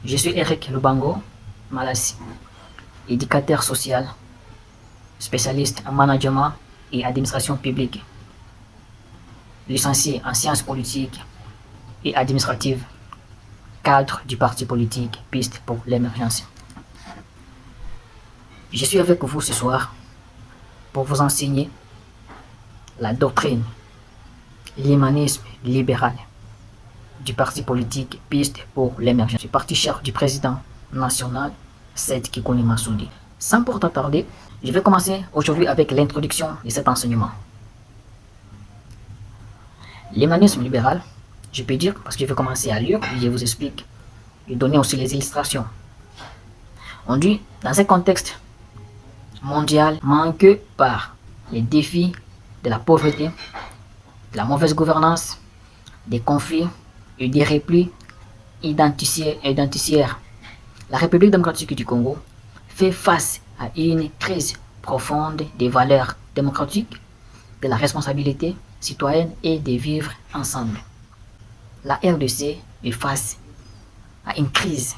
Je suis Eric Lubango Malassi, éducateur social, spécialiste en management et administration publique, licencié en sciences politiques et administratives, cadre du parti politique Piste pour l'émergence. Je suis avec vous ce soir pour vous enseigner la doctrine, l'humanisme libéral du parti politique Piste pour l'émergence, du parti chef du président national Seth Kikuni Massoudi. Sans pourtant tarder, je vais commencer aujourd'hui avec l'introduction de cet enseignement. L'humanisme libéral, je peux dire, parce que je vais commencer à lire, et je vous explique, et donner aussi les illustrations. On dit, dans un contexte mondial marqué par les défis de la pauvreté, de la mauvaise gouvernance, des conflits et des replis identitaires, la République démocratique du Congo fait face à une crise profonde des valeurs démocratiques, de la responsabilité citoyenne et de vivre ensemble. La RDC est face à une crise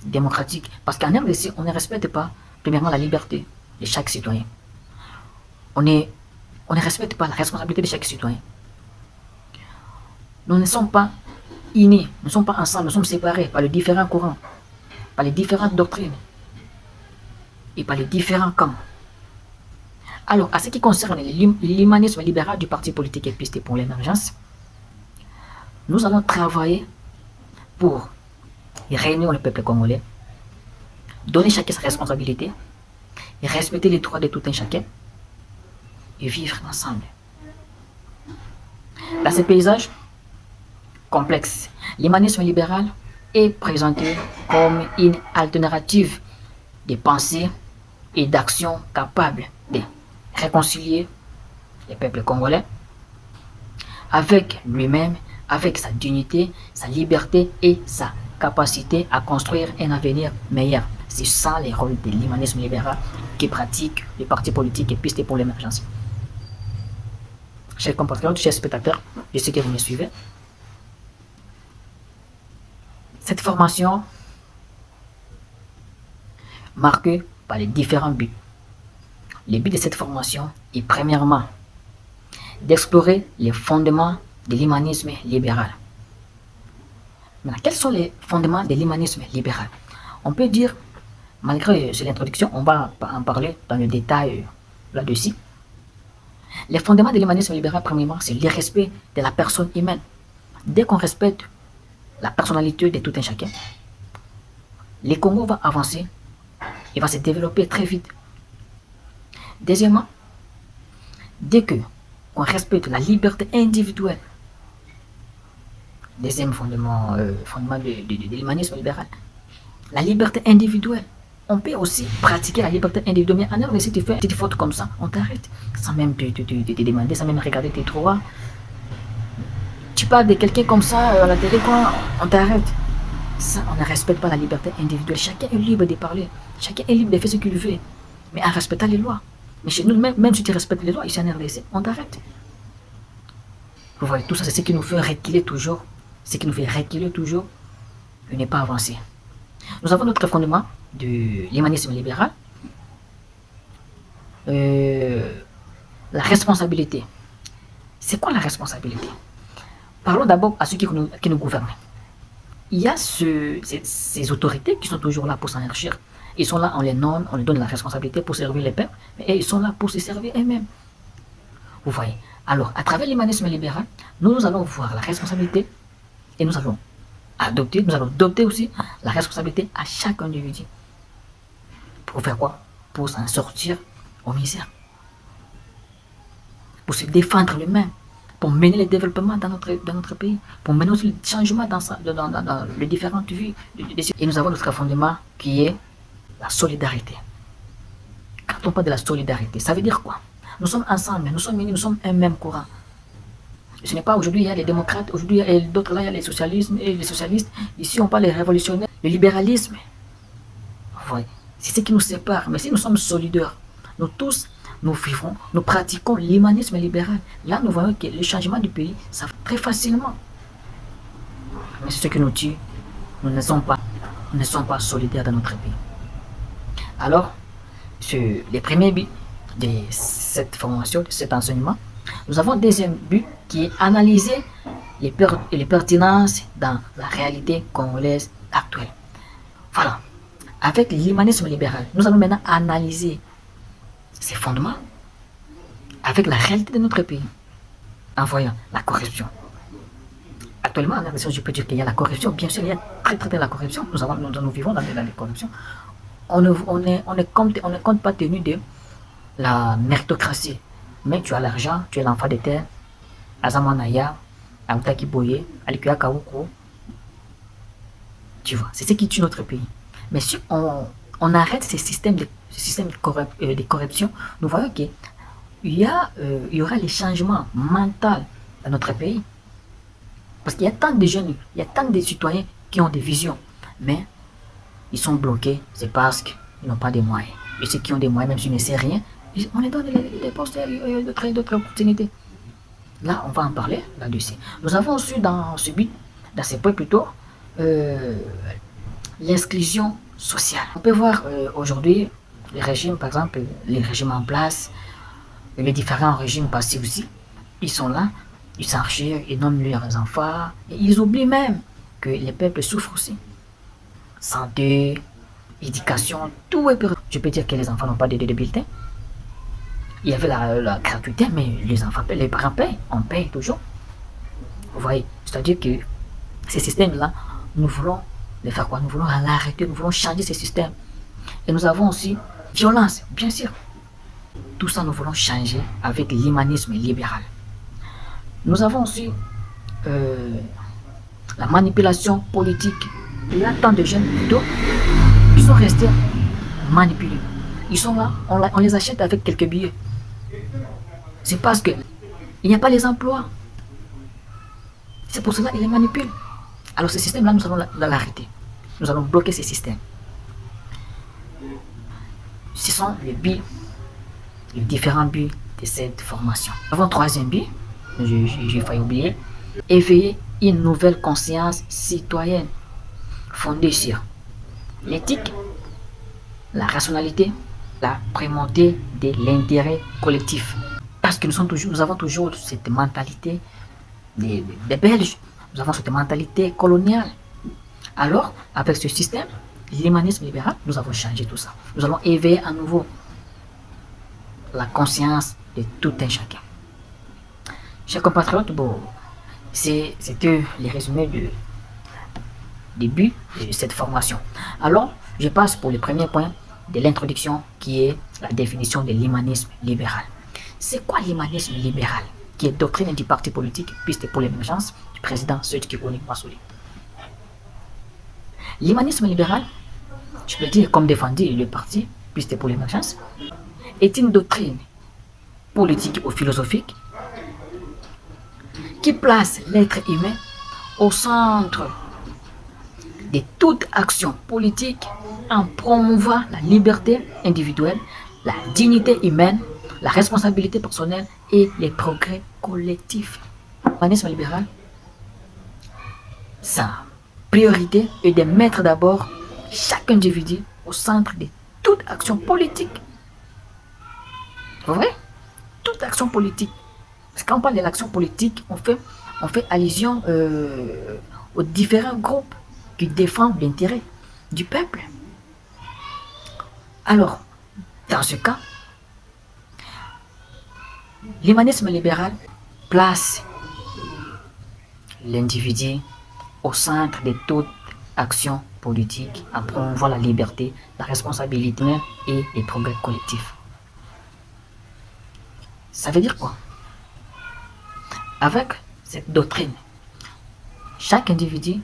démocratique parce qu'en RDC, on ne respecte pas premièrement la liberté de chaque citoyen. On ne respecte pas la responsabilité de chaque citoyen. Nous ne sommes pas unis, nous ne sommes pas ensemble, nous sommes séparés par les différents courants, par les différentes doctrines et par les différents camps. Alors, à ce qui concerne l'humanisme libéral du parti politique et Piste pour l'émergence, nous allons travailler pour réunir le peuple congolais, donner chacun sa responsabilité, et respecter les droits de tout un chacun et vivre ensemble. Dans ce paysage complexe, l'humanisme libéral est présenté comme une alternative de pensée et d'action capable de réconcilier le peuple congolais avec lui-même, avec sa dignité, sa liberté et sa capacité à construire un avenir meilleur. C'est ça les rôles de l'humanisme libéral qui pratique les partis politiques et Piste pour l'émergence. Chers compatriotes, chers spectateurs, je sais que vous me suivez. Cette formation marquée par les différents buts. Le but de cette formation est premièrement d'explorer les fondements de l'humanisme libéral. Maintenant, quels sont les fondements de l'humanisme libéral? On peut dire, malgré l'introduction, on va en parler dans le détail là-dessus. Les fondements de l'humanisme libéral, premièrement, c'est le respect de la personne humaine. Dès qu'on respecte la personnalité de tout un chacun, le Congo va avancer, il va se développer très vite. Deuxièmement, dès qu'on respecte la liberté individuelle, deuxième fondement, de l'humanisme libéral, la liberté individuelle. On peut aussi pratiquer la liberté individuelle, mais en heure, si tu fais une petite faute comme ça, on t'arrête, sans même te demander, sans même regarder tes droits. Tu parles de quelqu'un comme ça à la télé, quoi, on t'arrête. Ça, on ne respecte pas la liberté individuelle. Chacun est libre de parler, chacun est libre de faire ce qu'il veut, mais en respectant les lois. Mais chez nous, même si tu respectes les lois, ici en RDC, on t'arrête. Vous voyez, tout ça, c'est ce qui nous fait reculer toujours. Ce qui nous fait reculer toujours et ne pas avancer. Nous avons notre fondement de l'humanisme libéral. La responsabilité. C'est quoi la responsabilité? Parlons d'abord à ceux qui nous gouvernent. Il y a ces autorités qui sont toujours là pour s'enrichir. Ils sont là, on les nomme, on leur donne la responsabilité pour servir les peuples, mais ils sont là pour se servir eux-mêmes. Vous voyez? Alors, à travers l'humanisme libéral, nous allons voir la responsabilité et nous allons adopter aussi la responsabilité à chaque individu. Pour faire quoi? Pour s'en sortir au misère. Pour se défendre lui-même. Pour mener le développement dans notre pays. Pour mener aussi le changement dans les différentes vies. Et nous avons notre fondement qui est la solidarité. Quand on parle de la solidarité, ça veut dire quoi? Nous sommes ensemble, nous sommes unis, nous sommes un même courant. Ce n'est pas aujourd'hui il y a les démocrates, aujourd'hui il y a d'autres là, il y a les socialismes et les socialistes. Ici on parle des révolutionnaires, le libéralisme. Ouais, c'est ce qui nous sépare. Mais si nous sommes solidaires, nous tous, nous vivons, nous pratiquons l'humanisme libéral. Là nous voyons que le changement du pays, ça va très facilement. Mais c'est ce qui nous tue. Nous ne sommes pas ne sont pas solidaires dans notre pays. Alors, les premiers buts de cette formation, de cet enseignement, nous avons un deuxième but qui est analyser les pertinences dans la réalité congolaise actuelle. Voilà. Avec l'humanisme libéral, nous allons maintenant analyser ses fondements avec la réalité de notre pays, en voyant la corruption. Actuellement, en RDC, je peux dire qu'il y a la corruption. Bien sûr, il y a très de la corruption. Nous vivons dans les corruptions. On ne compte pas tenu de la méritocratie. Mais tu as l'argent, tu es l'enfant de terre, Azamanaya, Aoutaki Boye, Alikuya Kawuko. Tu vois, c'est ce qui tue notre pays. Mais si on arrête ces systèmes de corruption, nous voyons qu'il y aura les changements mentaux dans notre pays. Parce qu'il y a tant de jeunes, il y a tant de citoyens qui ont des visions, mais ils sont bloqués, c'est parce qu'ils n'ont pas de moyens. Et ceux qui ont des moyens, même s'ils ne savent rien, on les donne des postes d'autres opportunités. Là, on va en parler là-dessus. Nous avons aussi dans ce point plutôt, l'exclusion sociale. On peut voir aujourd'hui les régimes, par exemple, les régimes en place, les différents régimes passés aussi, ils sont là, ils s'enrichissent, ils nomment leurs enfants, et ils oublient même que les peuples souffrent aussi. Santé, éducation, tout est perdu. Je peux dire que les enfants n'ont pas de bulletins. Il y avait la gratuité, mais les parents payent, on paye toujours. Vous voyez, c'est-à-dire que ces systèmes-là, nous voulons les faire quoi? Nous voulons l'arrêter, nous voulons changer ces systèmes. Et nous avons aussi violence, bien sûr. Tout ça, nous voulons changer avec l'humanisme libéral. Nous avons aussi la manipulation politique. Il y a tant de jeunes plutôt qui sont restés manipulés. Ils sont là, on les achète avec quelques billets. C'est parce qu'il n'y a pas les emplois. C'est pour cela qu'ils les manipulent. Alors ce système-là, nous allons l'arrêter. Nous allons bloquer ces systèmes. Ce sont les différents buts de cette formation. Nous avons un troisième but, j'ai failli oublier, éveiller une nouvelle conscience citoyenne fondée sur l'éthique, la rationalité, la primauté de l'intérêt collectif. Parce que nous avons toujours cette mentalité des Belges, nous avons cette mentalité coloniale. Alors, avec ce système, l'humanisme libéral, nous avons changé tout ça. Nous allons éveiller à nouveau la conscience de tout un chacun. Chers compatriotes, bon, c'était les résumés du début de cette formation. Alors, je passe pour le premier point de l'introduction qui est la définition de l'humanisme libéral. C'est quoi l'humanisme libéral? Qui est doctrine du parti politique Piste pour l'émergence du président Sédhiou Massouli. L'humanisme libéral, je peux dire comme défendu le parti Piste pour l'émergence, est une doctrine politique ou philosophique qui place l'être humain au centre de toute action politique en promouvant la liberté individuelle, la dignité humaine, la responsabilité personnelle et les progrès collectifs. L'humanisme libéral, sa priorité est de mettre d'abord chaque individu au centre de toute action politique. Vous voyez? Toute action politique. Parce que quand on parle de l'action politique, on fait allusion aux différents groupes qui défendent l'intérêt du peuple. Alors, dans ce cas, l'humanisme libéral place l'individu au centre de toute action politique en promouvant la liberté, la responsabilité et les progrès collectifs. Ça veut dire quoi? Avec cette doctrine, chaque individu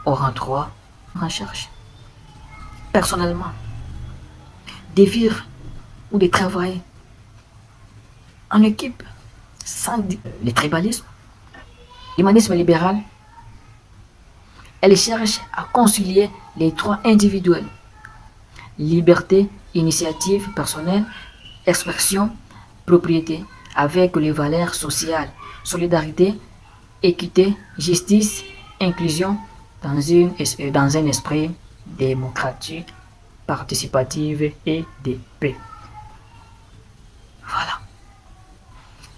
aura droit en recherche, personnellement, de vivre ou de travailler en équipe, sans le tribalisme. L'humanisme libéral, elle cherche à concilier les droits individuels, liberté, initiative personnelle, expression, propriété, avec les valeurs sociales, solidarité, équité, justice, inclusion, dans un esprit démocratique, participative et de paix. Voilà.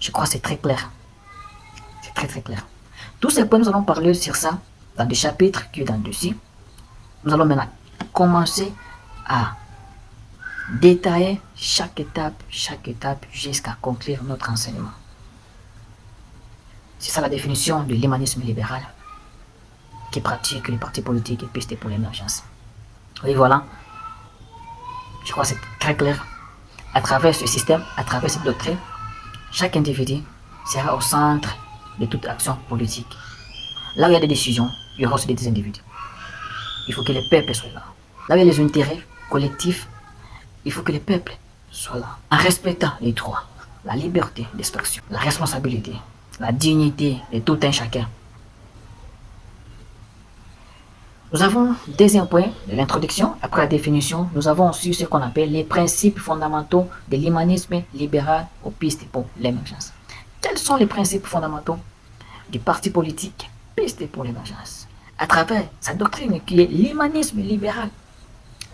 Je crois que c'est très clair. C'est très très clair. Tous ces points, nous allons parler sur ça dans des chapitres qui est dans le dessus. Nous allons maintenant commencer à détailler chaque étape jusqu'à conclure notre enseignement. C'est ça la définition de l'humanisme libéral qui pratique les partis politiques et pistes pour l'émergence. Oui, voilà. Je crois que c'est très clair. À travers ce système, à travers cette doctrine, chaque individu sera au centre de toute action politique. Là où il y a des décisions, il y aura aussi des individus. Il faut que les peuples soient là. Là où il y a les intérêts collectifs, il faut que les peuples soient là. En respectant les droits, la liberté d'expression, la responsabilité, la dignité de tout un chacun. Nous avons le deuxième point de l'introduction. Après la définition, nous avons aussi ce qu'on appelle les principes fondamentaux de l'humanisme libéral aux pistes pour l'émergence. Quels sont les principes fondamentaux du parti politique Pistes pour l'émergence à travers sa doctrine qui est l'humanisme libéral?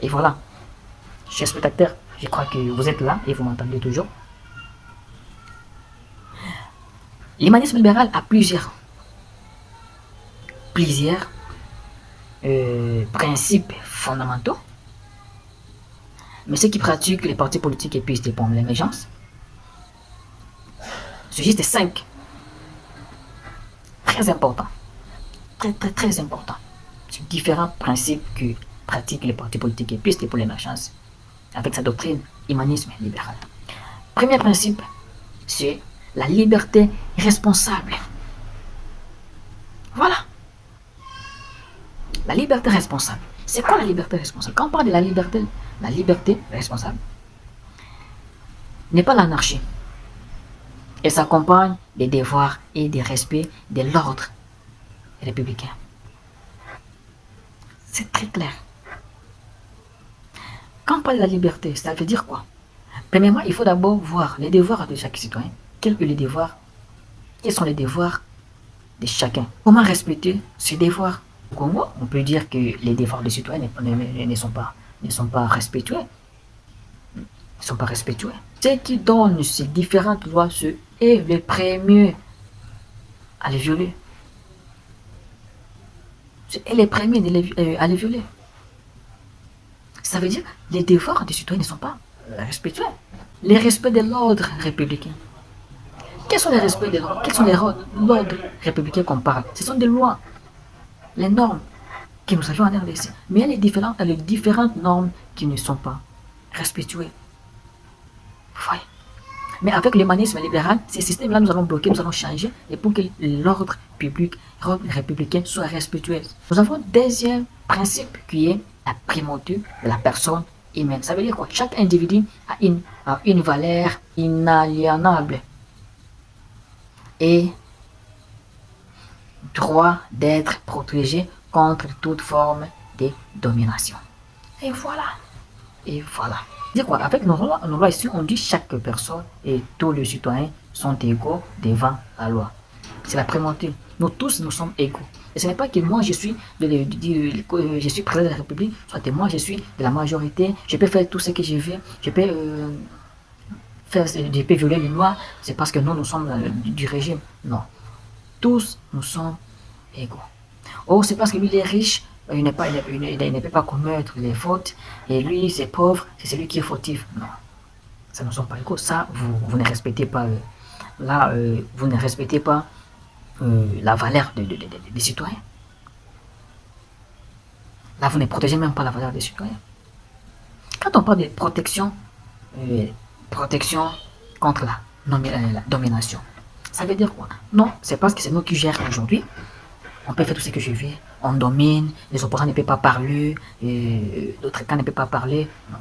Et voilà, chers spectateurs, je crois que vous êtes là et vous m'entendez toujours. L'humanisme libéral a plusieurs principes fondamentaux, mais ceux qui pratiquent les partis politiques et pistes pour l'émergence, c'est juste 5 très importants, très importants, sur différents principes que pratiquent les partis politiques et pistes pour l'émergence avec sa doctrine humanisme libéral. Premier principe, c'est la liberté responsable. Voilà. La liberté responsable. C'est quoi la liberté responsable? Quand on parle de la liberté responsable n'est pas l'anarchie. Elle s'accompagne des devoirs et des respects de l'ordre républicain. C'est très clair. Quand on parle de la liberté, ça veut dire quoi? Premièrement, il faut d'abord voir les devoirs de chaque citoyen. Quels sont les devoirs de chacun? Comment respecter ces devoirs? Au Congo, on peut dire que les devoirs des citoyens ne sont pas respectueux. Ceux qui donnent ces différentes lois est les premiers à les violer. C'est les premiers à les violer. Ça veut dire que les devoirs des citoyens ne sont pas respectueux. Les respects de l'ordre républicain. Quels sont les respects de l'ordre? Quels sont les l'ordre républicain qu'on parle? Ce sont des lois, les normes que nous avions en RDC. Mais il y a les différentes normes qui ne sont pas respectuées. Ouais. Mais avec l'humanisme libéral, ces systèmes-là, nous allons bloquer, nous allons changer, et pour que l'ordre public, l'ordre républicain soit respectueux. Nous avons un deuxième principe qui est la primauté de la personne humaine. Ça veut dire quoi? Chaque individu a une valeur inaliénable et droit d'être protégé contre toute forme de domination. Et voilà. Dire quoi? Avec nos lois ici, on dit chaque personne et tous les citoyens sont égaux devant la loi. C'est la primauté. Nous tous, nous sommes égaux. Et ce n'est pas que moi, je suis président de la République, soit que moi, je suis de la majorité, je peux faire tout ce que je veux, je peux violer les lois, c'est parce que nous sommes du régime. Non. Tous, nous sommes égaux. Oh, c'est parce que lui, il est riche, il ne peut pas commettre les fautes, et lui, c'est pauvre, c'est celui qui est fautif. Non. Ça ne sont pas égaux. Ça, vous ne respectez pas. Vous ne respectez pas la valeur des citoyens. Là, vous ne protégez même pas la valeur des citoyens. Quand on parle de protection contre la domination, ça veut dire quoi? Non, c'est parce que c'est nous qui gérons aujourd'hui. On peut faire tout ce que je veux. On domine, les opposants ne peuvent pas parler, d'autres camps ne peuvent pas parler. Non.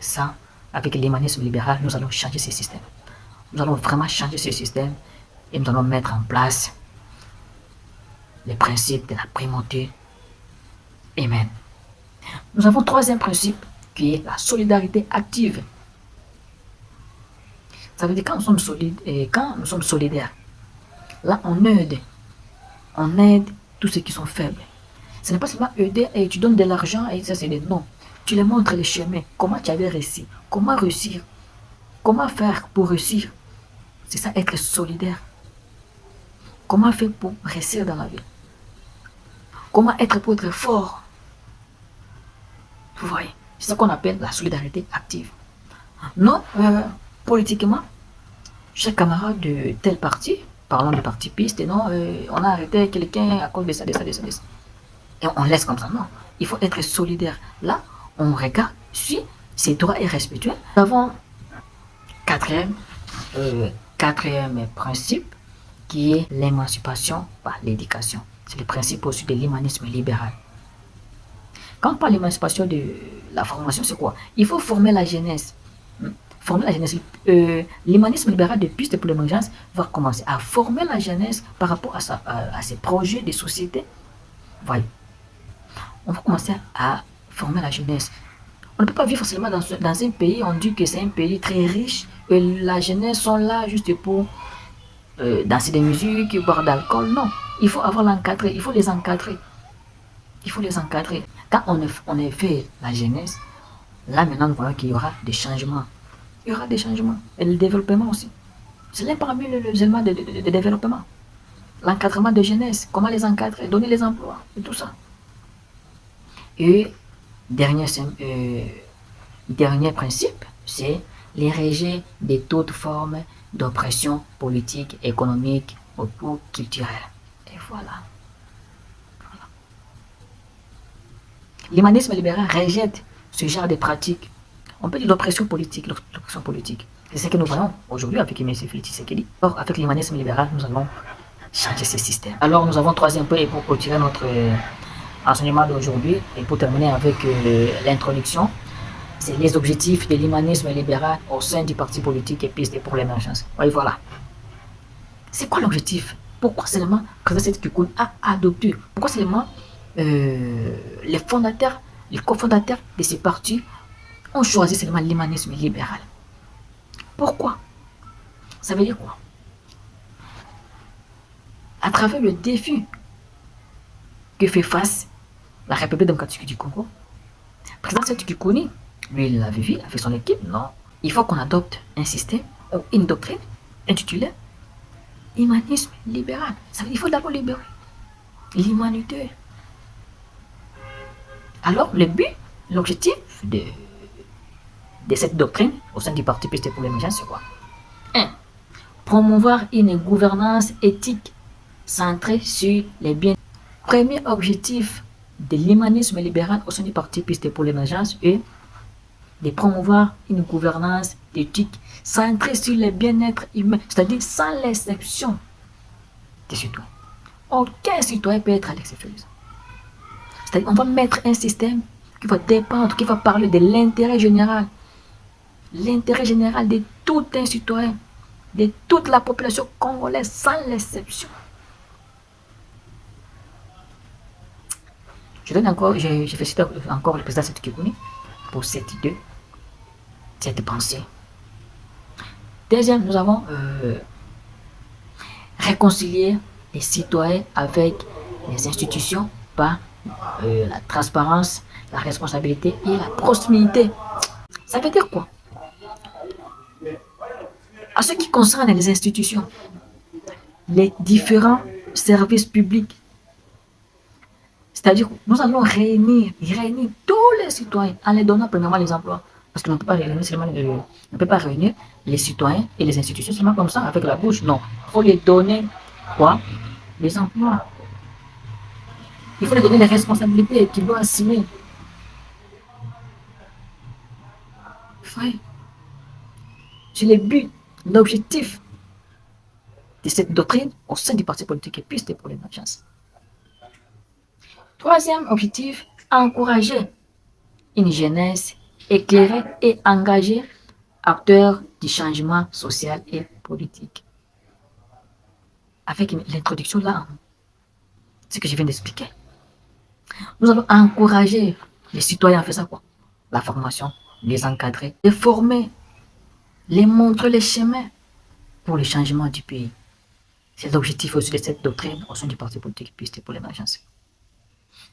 Ça, avec l'humanisme libéral, nous allons changer ce système. Nous allons vraiment changer ce système et nous allons mettre en place les principes de la primauté humaine. Nous avons un troisième principe qui est la solidarité active. Ça veut dire quand nous sommes solidaires, là on aide tous ceux qui sont faibles. Ce n'est pas seulement aider et tu donnes de l'argent et ça c'est des non. Tu les montres les chemins, comment tu avais réussi, comment réussir, comment faire pour réussir. C'est ça être solidaire. Comment faire pour réussir dans la vie. Comment être pour être fort. Vous voyez, c'est ce qu'on appelle la solidarité active. Non, politiquement, chaque camarade de tel parti, parlons du parti piste, et non, on a arrêté quelqu'un à cause de ça, de ça, de ça, de ça. Et on laisse comme ça, non. Il faut être solidaire. Là, on regarde si ces droits est respectué. Nous avons quatrième principe qui est l'émancipation par l'éducation. C'est le principe aussi de l'humanisme libéral. Quand on parle d'émancipation de la formation, c'est quoi? Il faut former la jeunesse. Former la jeunesse. L'humanisme libéral de piste pour l'émergence va commencer à former la jeunesse par rapport à ses projets de société. Voyez. On va commencer à former la jeunesse. On ne peut pas vivre seulement dans un pays, on dit que c'est un pays très riche, et la jeunesse sont là juste pour danser des musiques, boire d'alcool. Non, il faut avoir l'encadrer, il faut les encadrer. Il faut les encadrer. Quand on a fait la jeunesse, là maintenant nous voyons qu'il y aura des changements. Il y aura des changements. Et le développement aussi. C'est l'un parmi les éléments de développement. L'encadrement de jeunesse, comment les encadrer, donner les emplois, et tout ça. Et dernier principe, c'est l'érégé de toute forme d'oppression politique, économique ou culturelle. Et voilà. L'humanisme libéral rejette ce genre de pratiques. On peut dire l'oppression politique, C'est ce que nous voyons aujourd'hui avec M. Félix Tshisekedi. Or, avec l'humanisme libéral, nous allons changer ce système. Alors, nous avons troisième point pour clôturer notre enseignement d'aujourd'hui et pour terminer avec l'introduction. C'est les objectifs de l'humanisme libéral au sein du parti politique et piste pour l'émergence. Oui, voilà. C'est quoi l'objectif? Pourquoi seulement président Seth Kikuni a adopté? Pourquoi seulement les fondateurs, les cofondateurs de ces partis ont choisi seulement l'humanisme libéral? Pourquoi? Ça veut dire quoi? À travers le défi que fait face la République démocratique du Congo, le président Seth Kikuni, lui, il l'avait vu, il a fait son équipe, non. Il faut qu'on adopte un système ou une doctrine intitulée humanisme libéral. Ça veut dire qu'il faut d'abord libérer l'humanité. Alors, le but, l'objectif de cette doctrine au sein du Parti Piste pour l'émergence, c'est quoi? 1. Promouvoir une gouvernance éthique centrée sur les biens. Premier objectif de l'humanisme libéral au sein du Parti Piste pour l'émergence est de promouvoir une gouvernance éthique centrée sur le bien-être humain, c'est-à-dire sans l'exception des citoyens. Aucun citoyen peut être à l'exception de ça. C'est-à-dire qu'on va mettre un système qui va dépendre, qui va parler de l'intérêt général de tout un citoyen, de toute la population congolaise sans l'exception. Je félicite encore le président Seth Kikuni pour cette idée, cette pensée. Deuxième, nous avons réconcilier les citoyens avec les institutions par la transparence, la responsabilité et la proximité. Ça veut dire quoi? À ce qui concerne les institutions, les différents services publics, c'est-à-dire que nous allons réunir tous les citoyens en les donnant premièrement les emplois. Parce qu'on ne peut pas réunir les citoyens et les institutions seulement comme ça, avec la bouche. Non, il faut les donner quoi? Les emplois. Il faut les donner les responsabilités qu'ils doivent assumer. Frère, c'est le but, l'objectif de cette doctrine au sein du parti politique et piste pour l'émergence. Troisième objectif, encourager une jeunesse éclairée et engagée, acteur du changement social et politique. Avec l'introduction là, ce que je viens d'expliquer. Nous allons encourager les citoyens à faire ça quoi? La formation, les encadrer, les former, les montrer les chemins pour le changement du pays. C'est l'objectif aussi de cette doctrine au sein du parti politique piste pour l'émergence.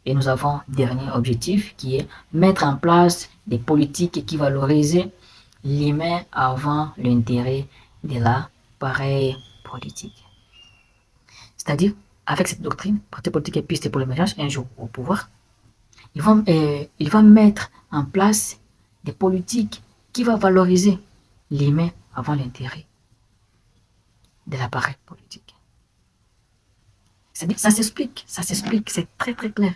Et nous avons dernier objectif qui est mettre en place des politiques qui valorisent l'humain avant l'intérêt de l'appareil politique. C'est-à-dire, avec cette doctrine, parti politique et piste pour l'émergence, un jour au pouvoir, il va mettre en place des politiques qui vont valoriser l'humain avant l'intérêt de l'appareil politique. C'est-à-dire, ça s'explique, c'est très très clair.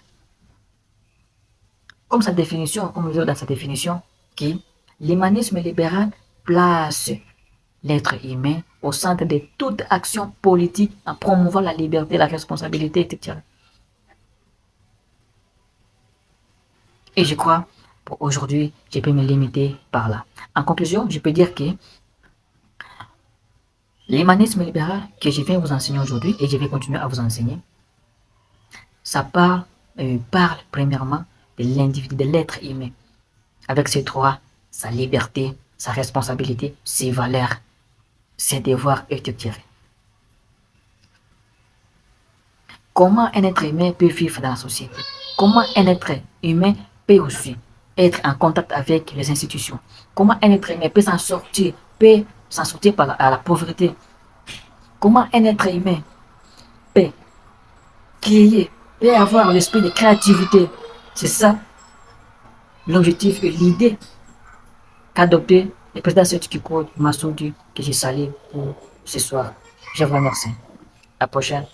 Comme sa définition, comme nous dit dans sa définition, que l'humanisme libéral place l'être humain au centre de toute action politique en promouvant la liberté, la responsabilité, etc. Et je crois, pour aujourd'hui, je peux me limiter par là. En conclusion, je peux dire que l'humanisme libéral que je viens vous enseigner aujourd'hui, et je vais continuer à vous enseigner, ça parle premièrement de l'individu, de l'être humain, avec ses droits, sa liberté, sa responsabilité, ses valeurs, ses devoirs, etc. Comment un être humain peut vivre dans la société? Comment un être humain peut aussi être en contact avec les institutions? Comment un être humain peut s'en sortir, par la pauvreté? Comment un être humain peut créer, peut avoir l'esprit de créativité? C'est ça l'objectif et l'idée qu'a adopté le président Sékou Massoudi que j'ai salé pour ce soir. Je vous remercie. À la prochaine.